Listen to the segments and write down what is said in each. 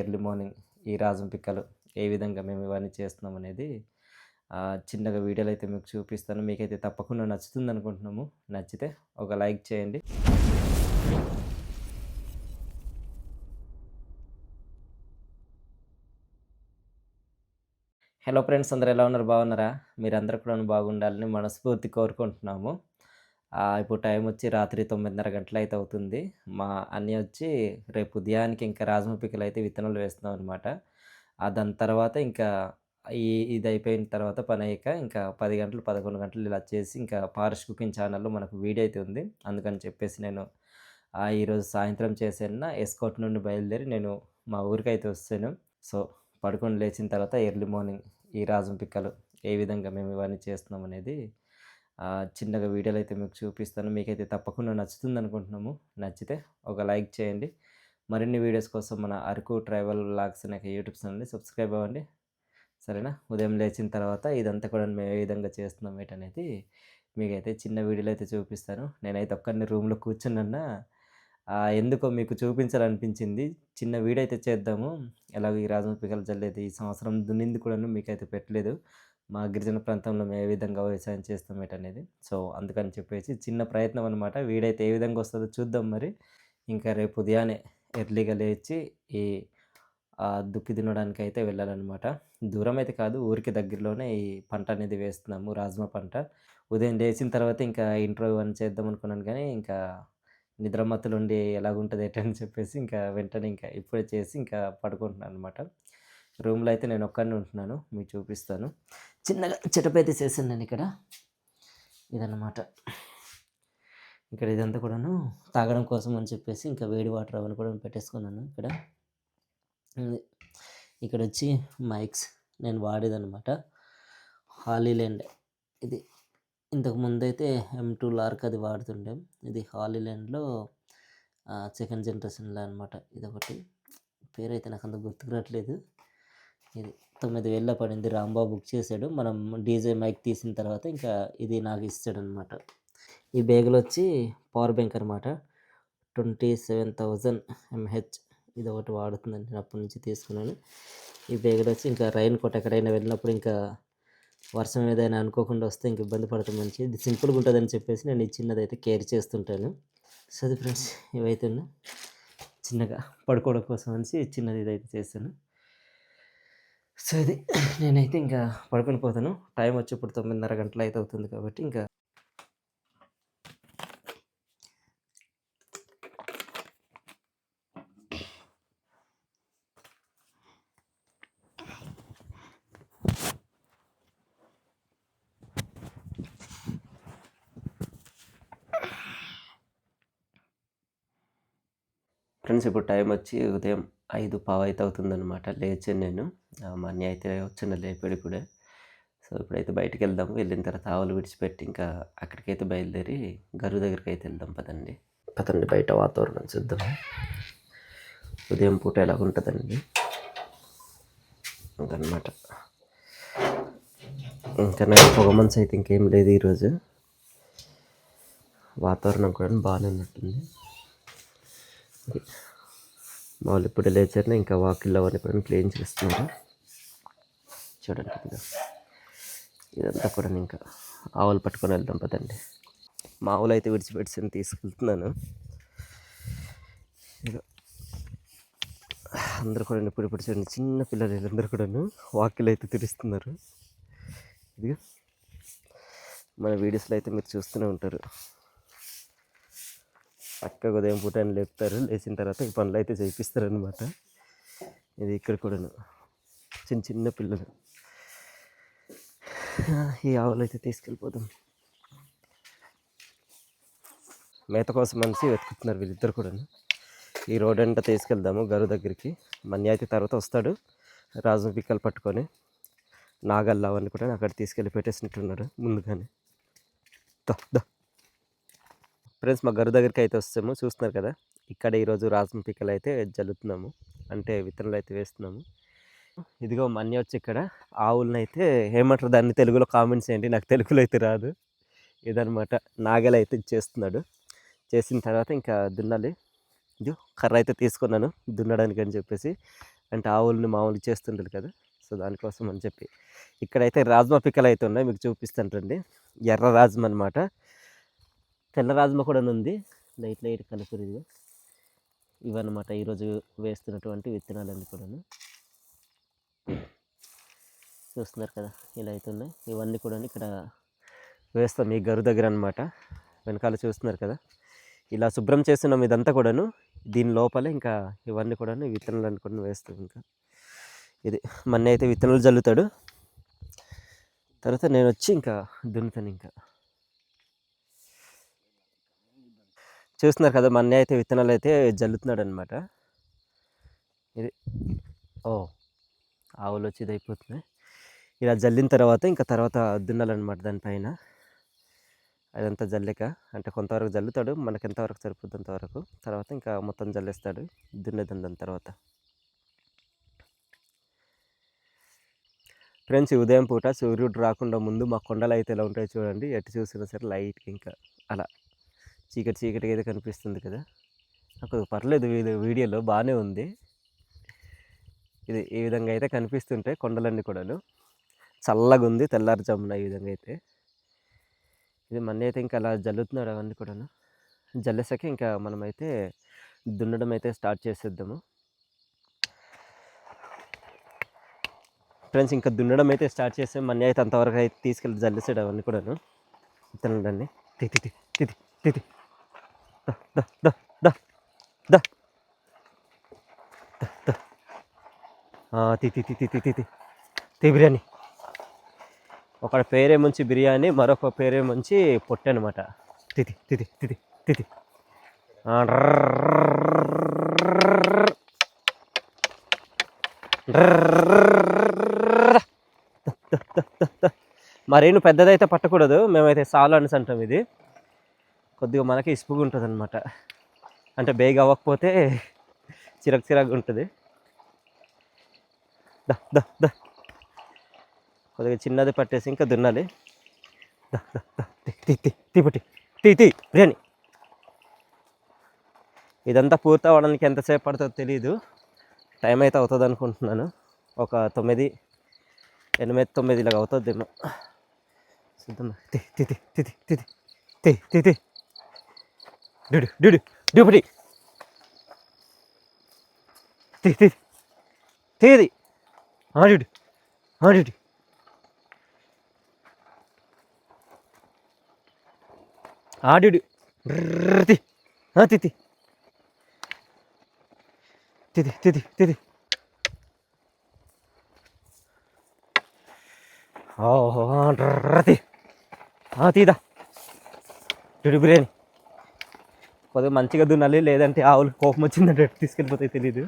Early morning ఈ రాజం పిక్కలు ఏ విధంగా మేము ఇవన్నీ చేస్తున్నాం అనేది చిన్నగా వీడియోలో అయితే మీకు చూపిస్తాను. మీకైతే తప్పకుండా నచ్చుతుంది అనుకుంటున్నాము. నచ్చితే ఒక లైక్ చేయండి. హలో ఫ్రెండ్స్, అందరూ ఎలా ఉన్నారు? బాగున్నారా? మీరందరూ కూడా బాగుండాలని మనస్ఫూర్తి కోరుకుంటున్నాము. ఇప్పుడు టైం వచ్చి రాత్రి 9:30 గంటలు అయితే అవుతుంది. మా అన్నయ్య వచ్చి రేపు ఉదయానికి ఇంకా రాజమ పిక్కలు అయితే విత్తనాలు వేస్తున్నాం అనమాట. దాని తర్వాత ఇంకా ఇది అయిపోయిన తర్వాత పని అయ్యాక ఇంకా 10 గంటలు 11 గంటలు ఇలా చేసి ఇంకా ఫారెస్ట్ కుకింగ్ ఛానల్లో మనకు వీడియో అయితే ఉంది. అందుకని చెప్పేసి నేను ఈరోజు సాయంత్రం చేసేన ఎస్కోట్ నుండి బయలుదేరి నేను మా ఊరికైతే వస్తాను. సో పడుకొని లేచిన తర్వాత ఎర్లీ మార్నింగ్ ఈ రాజం పిక్కలు ఏ విధంగా మేము ఇవన్నీ చేస్తున్నాం అనేది చిన్నగా వీడియోలో అయితే మీకు చూపిస్తాను. మీకైతే తప్పకుండా నచ్చుతుంది అనుకుంటున్నాము. నచ్చితే ఒక లైక్ చేయండి. మరిన్ని వీడియోస్ కోసం మన అరకు ట్రైబల్ వ్లాగ్స్ అనే యూట్యూబ్ ఛానల్ని సబ్స్క్రైబ్ అవ్వండి. సరేనా? ఉదయం లేచిన తర్వాత ఇదంతా కూడా మేము ఏ విధంగా చేస్తున్నాం ఏంటనేది మీకైతే చిన్న వీడియోలో అయితే చూపిస్తాను. నేనైతే ఒక్కడిని రూమ్లో కూర్చున్నా, ఎందుకో మీకు చూపించాలనిపించింది. చిన్న వీడియో అయితే చేద్దాము. ఎలాగో ఈ రాజమ పిక్కలు జల్లేది ఈ సంవత్సరం దున్నింది కూడాను మీకైతే పెట్టలేదు. మా గిరిజన ప్రాంతంలో మేము ఏ విధంగా వ్యవసాయం చేస్తాం ఏంటనేది. సో అందుకని చెప్పేసి చిన్న ప్రయత్నం అనమాట. వీడైతే ఏ విధంగా వస్తుందో చూద్దాం మరి. ఇంకా రేపు ఉదయాన్నే ఎర్లీగా లేచి ఈ దుక్కి దున్నడానికి అయితే వెళ్ళాలన్నమాట. దూరం అయితే కాదు, ఊరికి దగ్గరలోనే ఈ పంట అనేది వేస్తున్నాము, రాజ్మా పంట. ఉదయం లేచిన తర్వాత ఇంకా ఇంట్రో ఇవన్నీ చేద్దాం అనుకున్నాను, కానీ ఇంకా నిద్రమత్తులుండి ఎలాగుంటుంది ఏంటని చెప్పేసి ఇంకా వెంటనే ఇంకా ఇప్పుడే చేసి ఇంకా పడుకుంటున్నాను అనమాట. రూమ్లో అయితే నేను ఒక్కడినే ఉంటున్నాను, మీకు చూపిస్తాను. చిన్నగా చెటప్ అయితే చేశాను నేను ఇక్కడ. ఇదన్నమాట. ఇక్కడ ఇదంతా కూడాను తాగడం కోసం అని చెప్పేసి ఇంకా వేడి వాటర్ అవన్నీ కూడా పెట్టేసుకున్నాను ఇక్కడ. ఇక్కడ వచ్చి మైక్స్ నేను వాడేదన్నమాట, హాలీల్యాండ్. ఇది ఇంతకుముందు అయితే M2 లార్క్ అది వాడుతుండే. ఇది హాలీల్యాండ్లో సెకండ్ జనరేషన్లో అనమాట. ఇదొకటి పేరైతే నాకు అంత గుర్తుకురావట్లేదు. ఇది 9,000 పడింది. రాంబాబు బుక్ చేశాడు. మనం డీజే మైక్ తీసిన తర్వాత ఇంకా ఇది నాకు ఇస్తాడనమాట. ఈ బ్యాగులు వచ్చి పవర్ బ్యాంక్ అనమాట, 27,000 mAh. ఇది ఒకటి వాడుతుందండి, నేను అప్పటి నుంచి తీసుకున్నాను. ఈ బ్యాగులు వచ్చి ఇంకా రైన్ కోట్ ఎక్కడైనా వెళ్ళినప్పుడు ఇంకా వర్షం ఏదైనా అనుకోకుండా వస్తే ఇంక ఇబ్బంది పడటం మంచి. ఇది సింపుల్గా ఉంటుందని చెప్పేసి నేను ఈ చిన్నది అయితే కేర్ చేస్తుంటాను. సో అది ఫ్రెండ్స్, ఇవైతే చిన్నగా పడుకోవడం కోసం అని చిన్నది ఇదైతే చేశాను. సో ఇది నేనైతే ఇంకా పడుకొని పోతాను. టైం వచ్చి ఇప్పుడు 9:30 గంటలు అయితే అవుతుంది కాబట్టి ఇంకా ఫ్రెండ్స్, ఇప్పుడు టైం వచ్చి ఉదయం 5:15 అయితే అవుతుందన్నమాట. లేచాను నేను. మా అన్నయ్య అయితే వచ్చిన లేపాడు ఇప్పుడే. సో ఇప్పుడైతే బయటికి వెళ్దాము. వెళ్ళిన తర్వాత ఆవులు విడిచిపెట్టి ఇంకా అక్కడికైతే బయలుదేరి గరువు దగ్గరికి అయితే వెళ్దాం. పదండి బయట వాతావరణం చూద్దాం. ఉదయం పూట ఎలా ఉంటుందండి అదనమాట. ఇంకా నాకు పొగ మంచు అయితే ఇంకేం లేదు ఈరోజు. వాతావరణం కూడా బాగానే ఉన్నట్టుంది. వాళ్ళు ఇప్పుడు లేచారు, ఇంకా వాకిల్లో అవన్నీ కూడా క్లీన్ చేస్తున్నారు. చూడండి ఇదంతా కూడా ఇంకా ఆవులు పట్టుకొని వెళ్దాం పదండి. మా ఆవులు అయితే విడిచిపెట్టి తీసుకెళ్తున్నాను. అందరూ కూడా ఇప్పుడు చూడండి, చిన్న పిల్లలు వీళ్ళందరూ కూడాను వాకిలు అయితే తిరుస్తున్నారు. ఇది మన వీడియోస్లో అయితే మీరు చూస్తూనే ఉంటారు. చక్కగా ఉదయం పూట అని లేపుతారు, లేచిన తర్వాత ఈ పనులు అయితే చేయిస్తారు అనమాట. ఇది ఇక్కడ కూడాను చిన్న పిల్లలు. ఈ ఆవులు అయితే తీసుకెళ్ళిపోదాం. మేత కోసం మనిషి వెతుకుతున్నారు వీళ్ళిద్దరు కూడాను. ఈ రోడ్ అంతా తీసుకెళ్దాము గరువు దగ్గరికి. మన్య అయితే తర్వాత వస్తాడు రాజు పిక్కలు పట్టుకొని. నాగల్లా అవన్నీ కూడా అక్కడ తీసుకెళ్ళి పెట్టేసినట్టున్నారు ముందుగానే. ఫ్రెండ్స్, మా గరువు దగ్గరికి అయితే వస్తాము. చూస్తున్నారు కదా, ఇక్కడ ఈరోజు రాజమ పిక్కలు అయితే జల్లుతున్నాము, అంటే విత్తనాలు అయితే వేస్తున్నాము. ఇదిగో మన్య వచ్చి ఇక్కడ ఆవులను అయితే ఏమంటారు దాన్ని తెలుగులో కామెంట్స్ ఏంటి, నాకు తెలుగులో అయితే రాదు. ఇదనమాట, నాగలి అయితే చేస్తున్నాడు. చేసిన తర్వాత ఇంకా దున్నాలి. ఇది కర్ర అయితే తీసుకున్నాను దున్నడానికి అని చెప్పేసి. అంటే ఆవుల్ని మామూలుగా చేస్తుంటారు కదా, సో దానికోసం అని చెప్పి. ఇక్కడైతే రాజ్మా పిక్కలు అయితే ఉన్నాయి, మీకు చూపిస్తాను రండి. ఎర్ర రాజ్మా అనమాట. తెల్ల రాజ్మా కూడా ఉంది, లైట్ లైట్ కలర్. ఇవన్నమాట ఈరోజు వేస్తున్నటువంటి విత్తనాలన్నీ కూడాను. చూస్తున్నారు కదా ఇలా అయితే ఉన్నాయి. ఇవన్నీ కూడా ఇక్కడ వేస్తాం ఈ గరు దగ్గర అనమాట. వెనకాల చూస్తున్నారు కదా, ఇలా శుభ్రం చేస్తున్నాం ఇదంతా కూడాను. దీని లోపలే ఇంకా ఇవన్నీ కూడాను విత్తనాలన్నీ కూడా వేస్తాం. ఇంకా ఇది మన్ని అయితే విత్తనాలు జల్లుతాడు, తర్వాత నేను వచ్చి ఇంకా దున్నుతాను. ఇంకా చూస్తున్నారు కదా, మన్ని అయితే విత్తనాలు అయితే జల్లుతున్నాడు అనమాట. ఇది ఆవులు వచ్చి ఇది అయిపోతున్నాయి. ఇలా జల్లిన తర్వాత ఇంకా తర్వాత దున్నాలన్నమాట దానిపైన. అదంతా జల్లేక అంటే కొంతవరకు జల్లుతాడు, మనకి ఎంతవరకు సరిపోద్ది అంతవరకు. తర్వాత ఇంకా మొత్తం జల్లేస్తాడు దున్నేదాన్ని. దాని తర్వాత ఫ్రెండ్స్, ఉదయం పూట సూర్యుడు రాకుండా ముందు మా కొండలు అయితే ఎలా ఉంటాయో చూడండి. ఎటు చూసినా సరే లైట్గా ఇంకా అలా చీకటి చీకటిగా అయితే కనిపిస్తుంది కదా. నాకు పర్లేదు, వీడియోలో బాగానే ఉంది. ఇది ఈ విధంగా అయితే కనిపిస్తుంటాయి కొండలన్నీ కూడాను. చల్లగా ఉంది తెల్లారుజామున ఈ విధంగా అయితే. ఇది మన్ని అయితే ఇంకా అలా జల్లుతున్నాడు అవన్నీ కూడాను. జల్లేసాక ఇంకా మనమైతే దున్నడం అయితే స్టార్ట్ చేసేద్దాము ఫ్రెండ్స్. ఇంకా దున్నడం అయితే స్టార్ట్ చేస్తే మన్ని అయితే అంతవరకు అయితే తీసుకెళ్ళి జల్లేసాడు అవన్నీ కూడాను. తినండి తితి తితి తితి తితి తితి తితి తి బిర్యానీ. ఒక పేరేముంచి బిర్యానీ, మరొక పేరేముంచి పొట్టు అనమాట. తితి తితి తితి తితి మరేను పెద్దదైతే పట్టకూడదు, మేమైతే సాలు అనేసి అంటాం. ఇది కొద్దిగా మనకి ఇసుపుగా ఉంటుంది అనమాట. అంటే బేగ అవ్వకపోతే చిరాకు చిరాకు ఉంటుంది. కొద్దిగా చిన్నది పట్టేసి ఇంకా దున్నాలి. తీ బిర్యానీ. ఇదంతా పూర్తి అవ్వడానికి ఎంతసేపు పడుతుందో తెలీదు. టైం అయితే అవుతుంది అనుకుంటున్నాను. ఒక 9, 8, 9 ఇలాగ అవుతుందేమో. చూద్దాం. డ్యూపటి తేది డ్యూటీ డ్యూటీ డ్యూటీ తితి తిది తిది తిది తీదా డ్యూటీ బిర్యానీ. కొద్దిగా మంచిగా దున్నాలి, లేదంటే ఆవులు కోపం వచ్చిందంటే తీసుకెళ్ళిపోతాయి తెలీదు.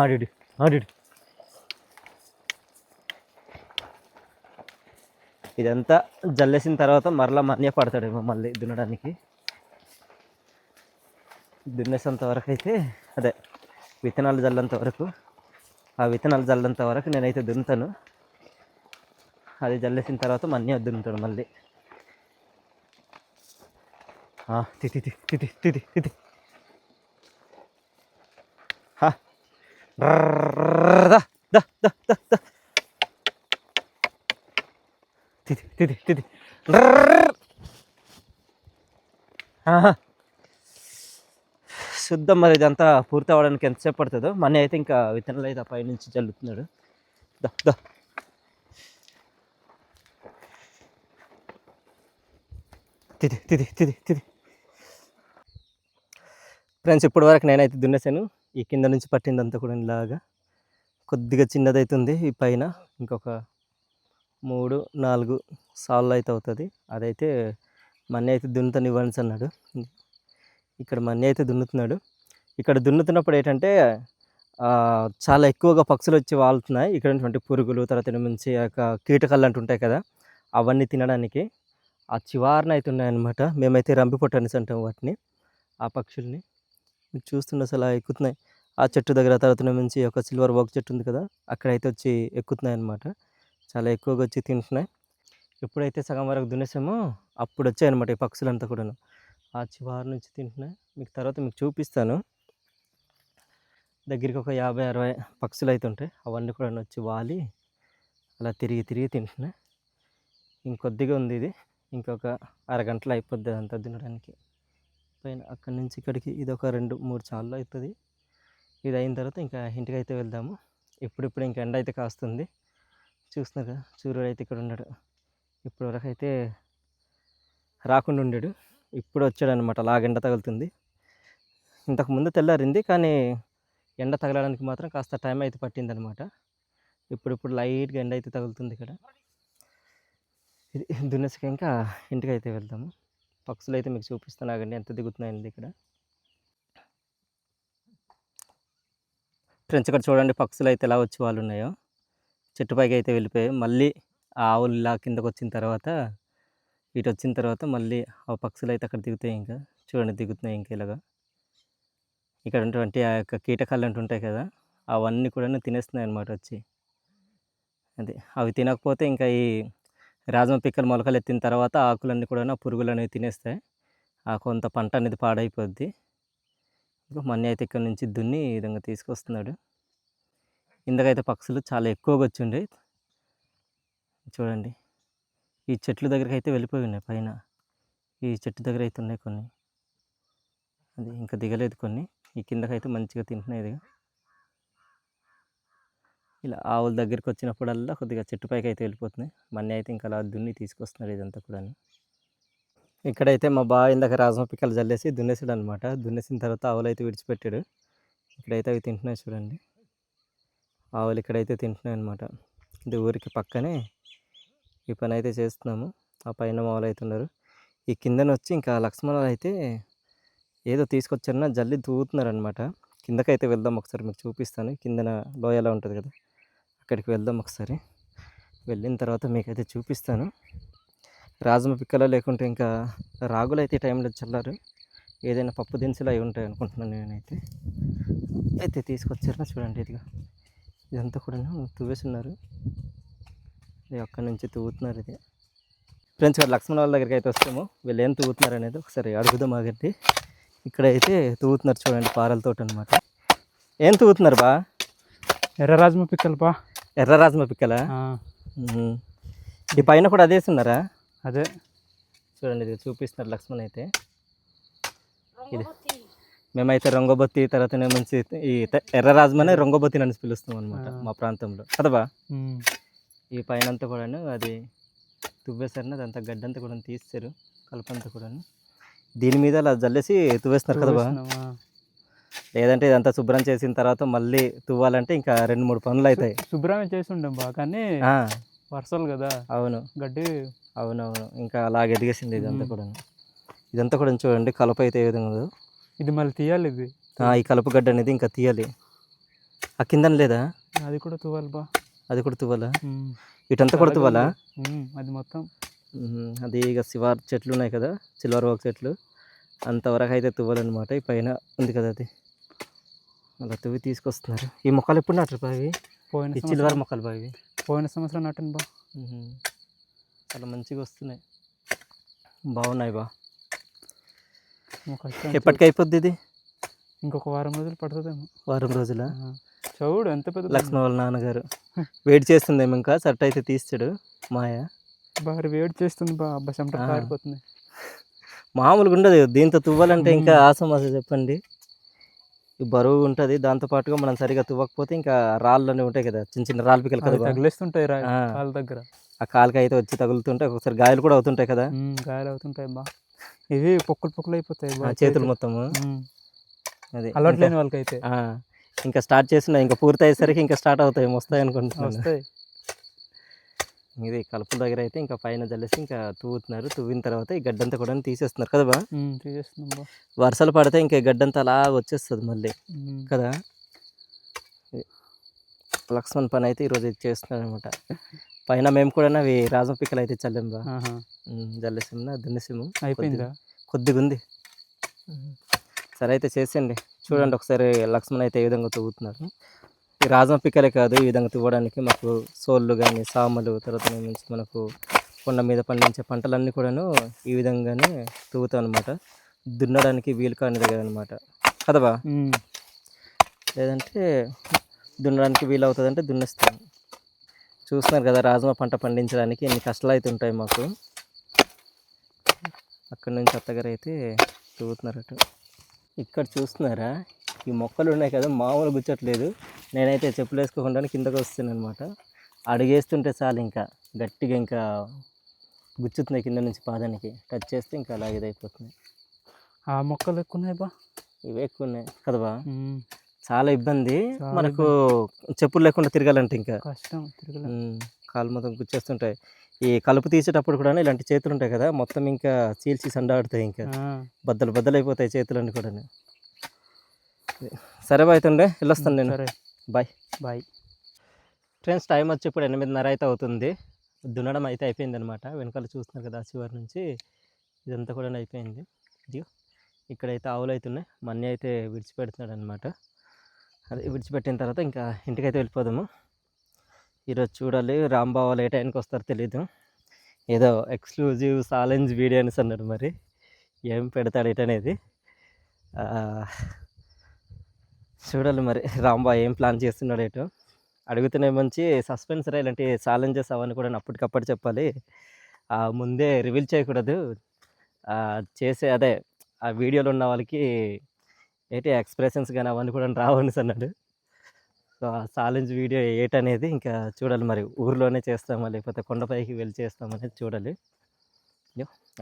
Duty duty. ఇదంతా జల్లేసిన తర్వాత మరలా మన్య పడతాడేమో మళ్ళీ దున్నడానికి. దున్నేసేంత వరకు అయితే అదే విత్తనాలు జల్లేంత వరకు, ఆ విత్తనాలు జల్లేంత వరకు నేనైతే దున్నుతాను. అది జల్లేసిన తర్వాత మన్య దున్నుతాడు మళ్ళీ. తితి తితి తితి తితి తితి తితి తితి చూద్దాం మరి ఇదంతా పూర్తి అవ్వడానికి ఎంతసేపు పడుతుందో. మనీ అయితే ఇంకా విత్తనాలు అయితే పైనుంచి జల్లుతున్నాడు. తిది తిది తిది తిది. ఫ్రెండ్స్, ఇప్పటి వరకు నేనైతే దున్నేసాను. ఈ కింద నుంచి పట్టిందంతా కూడా ఇలాగా కొద్దిగా చిన్నదైతుంది. ఈ పైన ఇంకొక 3, 4 సార్లు అయితే అవుతుంది. అదైతే మన్నీ అయితే దున్నుతాను ఇవ్వన్స్ అన్నాడు. ఇక్కడ మన్నీ అయితే దున్నుతున్నాడు. ఇక్కడ దున్నుతున్నప్పుడు ఏంటంటే చాలా ఎక్కువగా పక్షులు వచ్చి వాళ్తున్నాయి. ఇక్కడ ఉన్నటువంటి పురుగులు, తర్వాత నుంచి కీటకాలు అంటూ ఉంటాయి కదా, అవన్నీ తినడానికి ఆ చివారన అయితే ఉన్నాయన్నమాట. మేమైతే రంపిపొట్టు అనేసి అంటాం వాటిని, ఆ పక్షుల్ని. చూస్తుండే అసలు ఎక్కుతున్నాయి ఆ చెట్టు దగ్గర. తర్వాత నుంచి ఒక సిల్వర్ ఓక్ చెట్టు ఉంది కదా, అక్కడైతే వచ్చి ఎక్కుతున్నాయి అన్నమాట. చాలా ఎక్కువగా వచ్చి తింటున్నాయి. ఎప్పుడైతే సగం వరకు దున్నేసామో అప్పుడు వచ్చాయన్నమాట ఈ పక్షులంతా కూడాను. ఆ చివారు నుంచి తింటున్నాయి. మీకు తర్వాత మీకు చూపిస్తాను. దగ్గరికి ఒక 50, 60 పక్షులు అయితే ఉంటాయి. అవన్నీ కూడా వచ్చి వాలి అలా తిరిగి తిరిగి తింటున్నాయి. ఇంకొద్దిగా ఉంది ఇది. ఇంకొక అరగంటలో అయిపోద్ది అదంతా తినడానికి. పైన అక్కడి నుంచి ఇక్కడికి ఇదొక 2, 3 చాళ్ళు అవుతుంది. ఇది అయిన తర్వాత ఇంకా ఇంటికైతే వెళ్దాము. ఇప్పుడిప్పుడు ఇంకా ఎండ అయితే కాస్తుంది. చూస్తున్నారు కదా, సూర్యుడు అయితే ఇక్కడ ఉన్నాడు. ఇప్పటివరకు అయితే రాకుండా ఉండాడు. ఇప్పుడు వచ్చాడనమాట. అలాగ ఎండ తగులుతుంది. ఇంతకుముందు తెల్లారింది, కానీ ఎండ తగలడానికి మాత్రం కాస్త టైం అయితే పట్టిందనమాట. ఇప్పుడు లైట్గా ఎండ అయితే తగులుతుంది ఇక్కడ. ఇది దున్నేసాక ఇంకా ఇంటికైతే వెళ్దాము. పక్షులు అయితే మీకు చూపిస్తాను, ఆగండి ఎంత దిగుతున్నాయండి ఇక్కడ. ఫ్రెండ్స్ ఇక్కడ చూడండి, పక్షులు అయితే ఎలా వచ్చి వాళ్ళు ఉన్నాయో. చెట్టు పైకి అయితే వెళ్ళిపోయాయి. మళ్ళీ ఆ ఆవులు ఇలా కిందకు వచ్చిన తర్వాత, ఇటు వచ్చిన తర్వాత మళ్ళీ ఆ పక్షులు అయితే అక్కడ దిగుతాయి. ఇంకా చూడండి దిగుతున్నాయి ఇంకా ఇలాగా. ఇక్కడ ఉన్నటువంటి ఆ యొక్క కీటకాలు అంటుంటాయి కదా, అవన్నీ కూడా తినేస్తున్నాయి అన్నమాట వచ్చి. అది అవి తినకపోతే ఇంకా ఈ రాజమ పిక్కలు మొలకలు ఎత్తిన తర్వాత ఆకులన్నీ కూడా పురుగులు అనేవి తినేస్తాయి. ఆ కొంత పంట అనేది పాడైపోద్ది. ఇంకా మన్ని అయితే ఇక్కడ నుంచి దున్ని ఈ విధంగా తీసుకొస్తున్నాడు. ఇందుకైతే పక్షులు చాలా ఎక్కువగా వచ్చిండే. చూడండి ఈ చెట్ల దగ్గరికి అయితే వెళ్ళిపోయి ఉన్నాయి. పైన ఈ చెట్టు దగ్గర అయితే ఉన్నాయి కొన్ని. అది ఇంకా దిగలేదు కొన్ని. ఈ కిందకైతే మంచిగా తింటున్నాయి. ఇది ఇలా ఆవుల దగ్గరికి వచ్చినప్పుడల్లా కొద్దిగా చెట్టు పైకి అయితే వెళ్ళిపోతున్నాయి. మన్ని అయితే ఇంకా అలా దున్ని తీసుకొస్తున్నారు ఇదంతా కూడా. ఇక్కడైతే మా బావ ఇందాక రాజమ పిక్కలు జల్లేసి దున్నేసాడు అనమాట. దున్నేసిన తర్వాత ఆవులు అయితే విడిచిపెట్టాడు. ఇక్కడైతే అవి తింటున్నాయి చూడండి. ఆవులు ఇక్కడైతే తింటున్నాయి అనమాట. ఇది ఊరికి పక్కనే ఈ పని అయితే చేస్తున్నాము. ఆ పైన మావులు అయితే ఉన్నారు. ఈ కిందన వచ్చి ఇంకా లక్ష్మణులు అయితే ఏదో తీసుకొచ్చారన్న జల్లి దూవుతున్నారు అనమాట. కిందకైతే వెళ్దాం ఒకసారి, మీకు చూపిస్తాను. కిందన లోయ ఎలా ఉంటుంది కదా, అక్కడికి వెళ్దాం ఒకసారి. వెళ్ళిన తర్వాత మీకైతే చూపిస్తాను. రాజమ పిక్కల లేకుంటే ఇంకా రాగులు అయితే టైంలో చల్లారు. ఏదైనా పప్పు దినుసులు అవి ఉంటాయి అనుకుంటున్నాను నేనైతే. అయితే తీసుకొచ్చారు చూడండి. ఇదిగా ఇదంతా కూడా తువ్వేస్తున్నారు. ఇది అక్కడి నుంచి తువ్వుతున్నారు. ఇది ఫ్రెండ్స్ గారు లక్ష్మణ వాళ్ళ దగ్గరికి అయితే వస్తాము. వీళ్ళు ఏం తువ్వుతున్నారు అనేది ఒకసారి అడుగుదాం ఆగండి. ఇక్కడైతే తువ్వుతున్నారు చూడండి, పారలతోటి అనమాట. ఏం తువ్వుతున్నారు బా? ఎర్ర రాజమ పిక్కలు బా. ఎర్ర రాజమ పిక్కలా? ఈ పైన కూడా అదే వేస్తున్నారా? అదే చూడండి, ఇది చూపిస్తున్నారు లక్ష్మణ్ అయితే. ఇది మేమైతే రొంగబొత్తి, తర్వాత మంచి ఈ ఎర్ర రాజమనే రొంగబొత్తిని అని పిలుస్తాం అనమాట మా ప్రాంతంలో కదబా. ఈ పైన అంతా కూడా అది తువ్వేసారని అదంతా గడ్డంతా కూడా తీస్తారు, కలపంతా కూడా దీని మీద అలా జల్లేసి తువ్వేస్తున్నారు కదబా. లేదంటే ఇదంతా శుభ్రం చేసిన తర్వాత మళ్ళీ తువ్వాలంటే ఇంకా 2-3 పనులు అవుతాయి. శుభ్రమే చేసి ఉండం బా, కానీ వర్షాలు కదా. అవును, గడ్డి. అవునవును, ఇంకా అలాగే ఎదిగేసింది ఇదంతా కూడా. ఇదంతా కూడా చూడండి కలప అయితే ఏ విధంగా ఉందో. ఇది మళ్ళీ తీయాలి. ఇది ఈ కలుపు గడ్డ అనేది ఇంకా తీయాలి. ఆ కిందన లేదా? అది కూడా తువ్వాలి బా. అది కూడా తువ్వాలా? ఇటంతా కూడా తువ్వాలా? అది మొత్తం. అది ఇక శివార్ చెట్లు ఉన్నాయి కదా, సిల్వర్ వాక్ చెట్లు, అంతవరకు అయితే తువ్వాలన్నమాట. ఈ పైన ఉంది కదా అది, అలా తువ్వి తీసుకొస్తున్నారు. ఈ మొక్కలు ఎప్పుడు నాటారు బావి? పోయిన సిల్వర్ మొక్కలు బావి పోయిన సంవత్సరం నాటాను బా. చాలా మంచిగా వస్తున్నాయి, బాగున్నాయి బా. ఎప్పటికి అయిపోద్ది ఇది? ఇంకొక వారం రోజులు పడుతుందేమో. వారం రోజుల? చూడు ఎంత పెద్ద. లక్ష్మణ్ వాళ్ళ నాన్నగారు వెయిట్ చేస్తుందేమో, ఇంకా షర్ట్ అయితే తీస్తాడు మాయ. బాగా వేడి చేస్తుంది బా. అబ్బా చెమట కారిపోతుంది. మామూలుగా ఉండదు దీంతో తువ్వాలంటే. ఇంకా ఆసమాస చెప్పండి, బరువు ఉంటుంది. దాంతోపాటుగా మనం సరిగా తువ్వకపోతే ఇంకా రాళ్ళనే ఉంటాయి కదా, చిన్న చిన్న రాళ్ళ పిక్కలు కదా తగిలేస్తుంటాయి కాళ్ళ దగ్గర. ఆ కాలుకి అయితే వచ్చి తగులుతుంటాయి, ఒకసారి గాయాలు కూడా అవుతుంటాయి కదా. గాయాలు అవుతుంటాయి బా. ఇవి పొక్కులు అయిపోతాయి చేతులు మొత్తము. అది అలవాటు లేని వాళ్ళకైతే. ఇంకా స్టార్ట్ చేసిన ఇంకా పూర్తి అయ్యేసరికి ఇంకా స్టార్ట్ అవుతాయి, వస్తాయి అనుకుంటున్నాను. ఇది కలుపుల దగ్గర అయితే ఇంకా పైన జల్లేసి ఇంకా తువ్వుతున్నారు. తువ్విన తర్వాత ఈ గడ్డంతా కూడా తీసేస్తున్నారు కదా బా. తీసేస్తున్నాం. వర్షాలు పడితే ఇంకా గడ్డంతా అలా వచ్చేస్తుంది మళ్ళీ కదా. లక్ష్మణ్ పని అయితే ఈరోజు ఇది చేస్తున్నాడు అనమాట. పైన మేము కూడా అవి రాజమ పిక్కలు అయితే చల్లాం బా. జల్లేసాము, దున్నేసాము. అయిపోయిందా? కొద్దిగా ఉంది. సరే అయితే చేసేయండి. చూడండి ఒకసారి లక్ష్మణ్ అయితే ఏ విధంగా తువ్వుతున్నారు. ఈ రాజమ పిక్కలే కాదు, ఈ విధంగా తువ్వడానికి మాకు సోళ్ళు కానీ, సామలు, తర్వాత నుంచి మనకు కొండ మీద పండించే పంటలన్నీ కూడాను ఈ విధంగానే తువ్వుతాం అనమాట. దున్నడానికి వీలు కానిది కదనమాట కదబా. లేదంటే దున్నడానికి వీలవుతుందంటే దున్నేస్తాను. చూస్తున్నారు కదా రాజ్మా పంట పండించడానికి ఎన్ని కష్టాలు అయితే ఉంటాయి మాకు. అక్కడి నుంచి అత్తగారు అయితే తవ్వుతున్నారట. ఇక్కడ చూస్తున్నారా ఈ మొక్కలు ఉన్నాయి కదా మామూలు గుచ్చట్లేదు. నేనైతే చెప్పులు వేసుకోకుండా కిందకు వస్తున్నాను అనమాట. అడుగేస్తుంటే చాలు ఇంకా గట్టిగా ఇంకా గుచ్చుతున్నాయి కింద నుంచి పాదానికి. టచ్ చేస్తే ఇంకా అలాగే ఇదైపోతుంది. ఆ మొక్కలు ఎక్కువ ఉన్నాయి బా. ఇవే ఎక్కువ ఉన్నాయి కదా బా. ఉమ్, చాలా ఇబ్బంది చాలా మనకు చెప్పులు లేకుండా తిరగాలంటే ఇంకా కష్టం తిరగలేదు. కాలు మొత్తం గుచ్చేస్తుంటాయి. ఈ కలుపు తీసేటప్పుడు కూడా ఇలాంటి చేతులు ఉంటాయి కదా మొత్తం ఇంకా చీల్చి సండాడుతాయి. ఇంకా బద్దలు బద్దలు అయిపోతాయి చేతులన్నీ కూడా. సరే బాయ్ తండ్రి వెళ్ళొస్తాను నేను. సరే బాయ్ బాయ్. ఫ్రెండ్స్ టైం వచ్చి ఇప్పుడు 8:30 అయితే అవుతుంది. దున్నడం అయితే అయిపోయింది అనమాట. వెనకాల చూస్తున్నారు కదా చివరి నుంచి ఇదంతా కూడా అయిపోయింది. ఇదిగో ఇక్కడైతే ఆవులు అవుతున్నాయి. మన్ని అయితే విడిచిపెడుతున్నాడు అనమాట. అదే విడిచిపెట్టిన తర్వాత ఇంకా ఇంటికైతే వెళ్ళిపోదాము. ఈరోజు చూడాలి రాంబావాలు ఏ టైంకి వస్తారో తెలీదు. ఏదో ఎక్స్క్లూజివ్ ఛాలెంజ్ వీడియో అనేసి అన్నాడు. మరి ఏం పెడతాడు ఇటనేది చూడాలి. మరి రాంబా ఏం ప్లాన్ చేస్తున్నాడు ఏటో. అడుగుతూనే మంచి సస్పెన్స్ రా. ఇలాంటి ఛాలెంజెస్ అవన్నీ కూడా అప్పటికప్పుడు చెప్పాలి. ముందే రివీల్ చేయకూడదు. చేసే అదే ఆ వీడియోలో ఉన్న వాళ్ళకి ఏంటి ఎక్స్ప్రెషన్స్ కానీ అవన్నీ కూడా రావనేసి అన్నాడు. సో ఆ ఛాలెంజ్ వీడియో ఏటనేది ఇంకా చూడాలి. మరి ఊరిలోనే చేస్తామా లేకపోతే కొండపైకి వెళ్ళి చేస్తామనేది చూడాలి.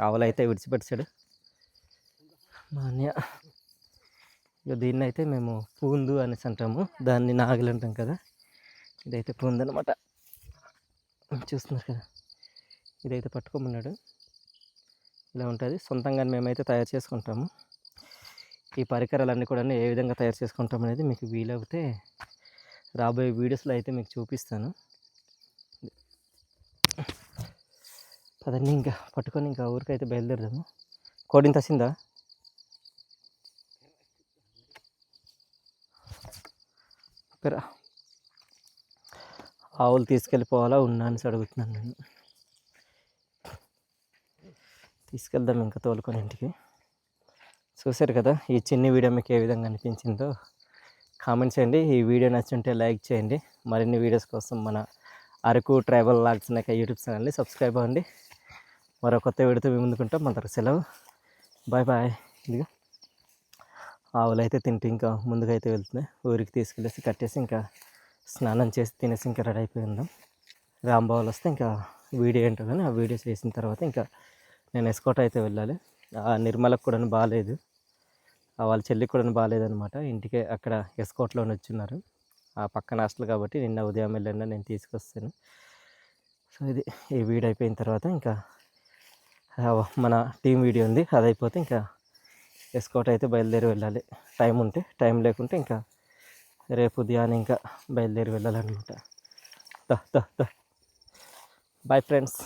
ఆవులు అయితే విడిచిపెట్టాడు మా అన్నయ్య. దీన్ని అయితే మేము పూందు అనేసి అంటాము. దాన్ని నాగలి అంటాం కదా. ఇదైతే పూందు అనమాట. చూస్తున్నారు కదా ఇదైతే పట్టుకోమన్నాడు. ఇలా ఉంటుంది. సొంతంగా మేమైతే తయారు చేసుకుంటాము. ఈ పరికరాలన్నీ కూడా ఏ విధంగా తయారు చేసుకుంటాం అనేది మీకు వీలవుతే రాబోయే వీడియోస్లో అయితే మీకు చూపిస్తాను. పదండి ఇంకా పట్టుకొని ఇంకా ఊరికైతే బయలుదేరదాము. కోడిని తసిందా పెరా ఆవులు తీసుకెళ్ళిపోవాలా ఉన్నా అని అడుగుతున్నాను నేను. తీసుకెళ్దాం ఇంకా తోలుకొని ఇంటికి. చూశారు కదా ఈ చిన్ని వీడియో మీకు ఏ విధంగా అనిపించిందో కామెంట్ చేయండి. ఈ వీడియో నచ్చుంటే లైక్ చేయండి. మరిన్ని వీడియోస్ కోసం మన అరకు ట్రైబల్ వ్లాగ్స్ అనే యూట్యూబ్ ఛానల్ని సబ్స్క్రైబ్ అవ్వండి. మరో కొత్త వీడియోతో మీ ముందుకుంటాం. మన సెలవు. Bye bye. ఇదిగా ఆవులు అయితే తింటే ఇంకా ముందుకైతే వెళ్తున్నాయి. ఊరికి తీసుకెళ్ళేసి కట్టేసి ఇంకా స్నానం చేసి తినేసి ఇంకా రెడీ అయిపోయి ఉందాం. రాంబావులు వస్తే ఇంకా వీడియో ఏంటో కానీ ఆ వీడియో చేసిన తర్వాత ఇంకా నేను ఎస్కోట్ అయితే వెళ్ళాలి. నిర్మలకు కూడా బాగాలేదు. వాళ్ళ చెల్లికి కూడా బాగాలేదనమాట. ఇంటికే అక్కడ ఎస్కోట్లోనే వచ్చున్నారు. ఆ పక్కన హాస్టల్ కాబట్టి నిన్న ఉదయం వెళ్ళినా నేను తీసుకొస్తాను. సో ఇది ఈ వీడియో అయిపోయిన తర్వాత ఇంకా మన టీం వీడియో ఉంది. అది అయిపోతే ఇంకా ఎస్కోట్ అయితే బయలుదేరి వెళ్ళాలి. టైం ఉంటే, టైం లేకుంటే ఇంకా రేపు ఉదయాన్నే ఇంకా బయలుదేరి వెళ్ళాలన్నమాట. Bye friends.